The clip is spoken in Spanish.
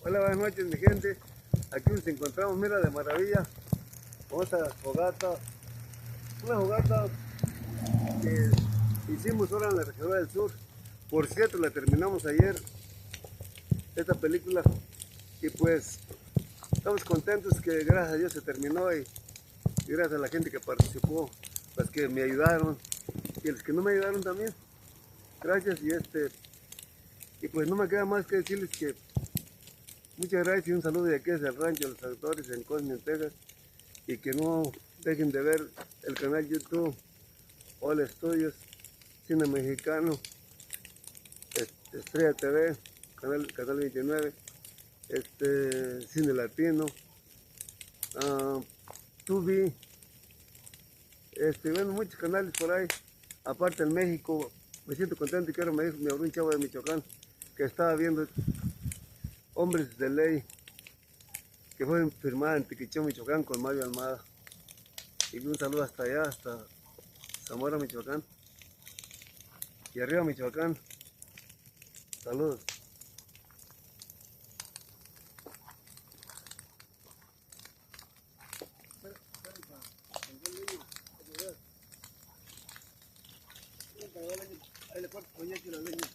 Hola, buenas noches mi gente. Aquí nos encontramos, mira, de maravilla con esta fogata. Una fogata que hicimos ahora en la región del sur. Por cierto, la terminamos ayer, esta película. Y pues estamos contentos que gracias a Dios se terminó y gracias a la gente que participó, los que me ayudaron y los que no me ayudaron también. Gracias y pues no me queda más que decirles que muchas gracias y un saludo de aquí desde el rancho de los actores en Cosme, Texas, y que no dejen de ver el canal YouTube All Studios, Cine Mexicano, Estrella TV, canal 29, Cine Latino, Tubi, bueno, muchos canales por ahí. Aparte en México, me siento contento que ahora me habló un chavo de Michoacán que estaba viendo Hombres de Ley, que fue firmada en Tiquichón, Michoacán, con Mario Almada. Y un saludo hasta allá, hasta Zamora, Michoacán. Y arriba, Michoacán. Saludos. Ahí le corto, coñac y la leña.